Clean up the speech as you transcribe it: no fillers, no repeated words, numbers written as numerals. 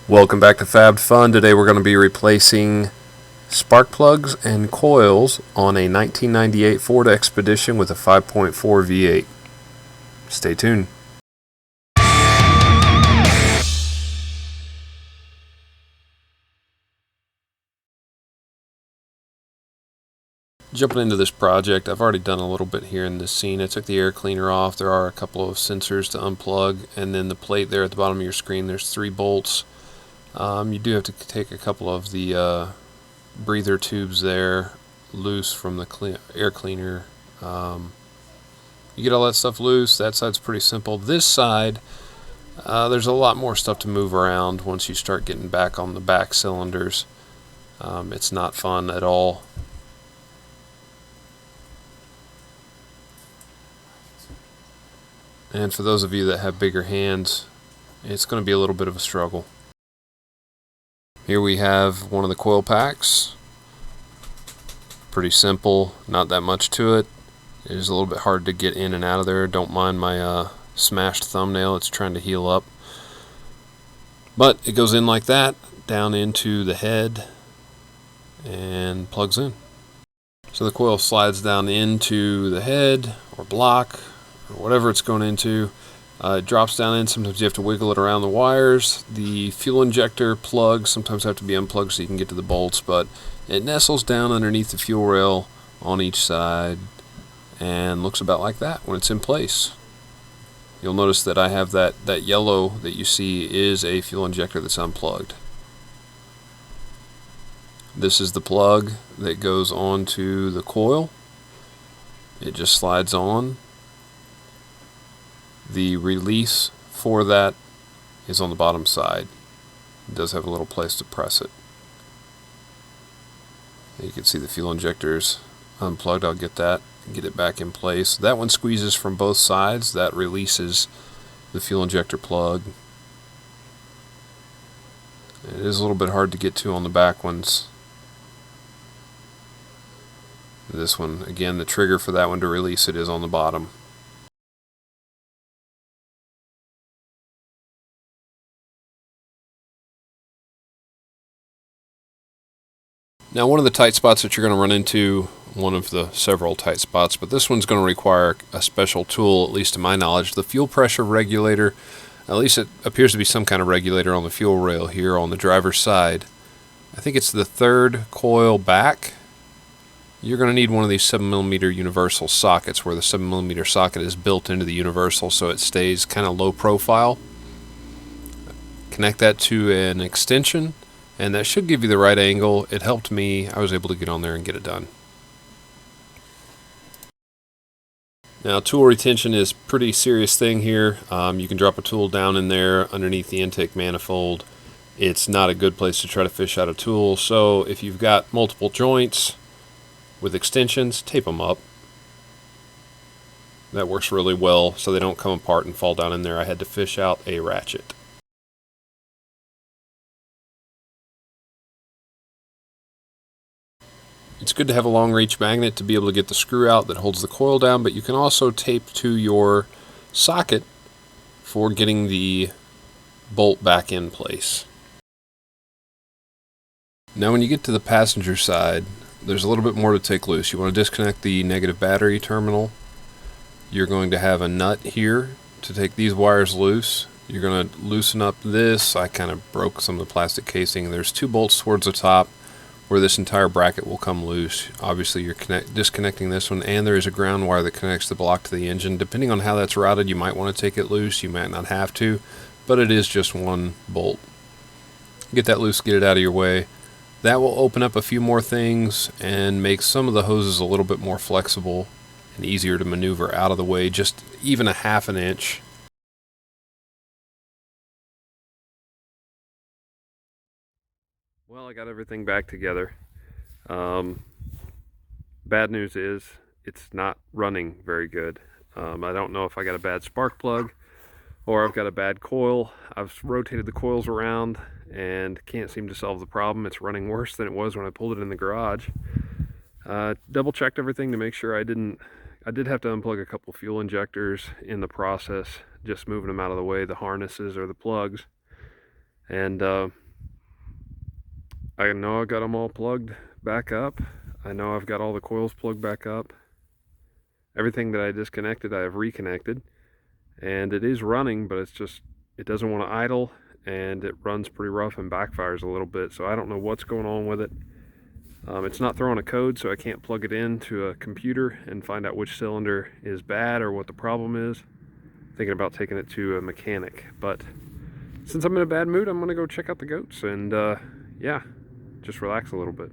Welcome back to Fab Fun. Today we're going to be replacing spark plugs and coils on a 1998 Ford Expedition with a 5.4 V8. Stay tuned. Jumping into this project, I've already done a little bit here in this scene. I took the air cleaner off. There are a couple of sensors to unplug, and then the plate there at the bottom of your screen, there's 3 bolts. You do have to take a couple of the breather tubes there loose from the air cleaner. You get all that stuff loose. That side's pretty simple. This side, there's a lot more stuff to move around once you start getting back on the back cylinders. It's not fun at all. And for those of you that have bigger hands, it's going to be a little bit of a struggle. Here we have one of the coil packs. Pretty simple, not that much to it. It is a little bit hard to get in and out of there. Don't mind my smashed thumbnail, it's trying to heal up. But it goes in like that, down into the head, and plugs in. So the coil slides down into the head, or block, or whatever it's going into. It drops down in. Sometimes you have to wiggle it around the wires. The fuel injector plugs sometimes have to be unplugged so you can get to the bolts, but it nestles down underneath the fuel rail on each side and looks about like that when it's in place. You'll notice that I have that yellow that you see is a fuel injector that's unplugged. This is the plug that goes onto the coil. It just slides on. The release for that is on the bottom side. It does have a little place to press it. You can see the fuel injectors unplugged. I'll get that and get it back in place. That one squeezes from both sides. That releases the fuel injector plug. It is a little bit hard to get to on the back ones. This one, again, the trigger for that one to release it is on the bottom. Now, one of the tight spots that you're going to run into, one of the several tight spots, but this one's going to require a special tool, at least to my knowledge, the fuel pressure regulator. At least it appears to be some kind of regulator on the fuel rail here on the driver's side. I think it's the 3rd coil back. You're going to need one of these 7mm universal sockets where the 7mm socket is built into the universal so it stays kind of low profile. Connect that to an extension, and that should give you the right angle. It helped me. I was able to get on there and get it done. Now, tool retention is a pretty serious thing here. You can drop a tool down in there underneath the intake manifold. It's not a good place to try to fish out a tool, so if you've got multiple joints with extensions, tape them up. That works really well so they don't come apart and fall down in there. I had to fish out a ratchet. It's good to have a long reach magnet to be able to get the screw out that holds the coil down, but you can also tape to your socket for getting the bolt back in place. Now when you get to the passenger side, there's a little bit more to take loose. You want to disconnect the negative battery terminal. You're going to have a nut here to take these wires loose. You're going to loosen up this. I kind of broke some of the plastic casing. There's 2 bolts towards the top where this entire bracket will come loose. Obviously you're disconnecting this one, and there is a ground wire that connects the block to the engine. Depending on how that's routed, you might want to take it loose, you might not have to, but it is just 1 bolt. Get that loose, get it out of your way. That will open up a few more things and make some of the hoses a little bit more flexible and easier to maneuver out of the way, just even a 1/2 inch. Well, I got everything back together. Bad news is it's not running very good. I don't know if I got a bad spark plug or I've got a bad coil. I've rotated the coils around and can't seem to solve the problem. It's running worse than it was when I pulled it in the garage. Double checked everything to make sure I did have to unplug a couple fuel injectors in the process, just moving them out of the way, the harnesses or the plugs. And I know I've got them all plugged back up. I know I've got all the coils plugged back up. Everything that I disconnected, I have reconnected. And it is running, but it doesn't want to idle, and it runs pretty rough and backfires a little bit. So I don't know what's going on with it. It's not throwing a code, so I can't plug it into a computer and find out which cylinder is bad or what the problem is. Thinking about taking it to a mechanic, but since I'm in a bad mood, I'm gonna go check out the goats and yeah, just relax a little bit.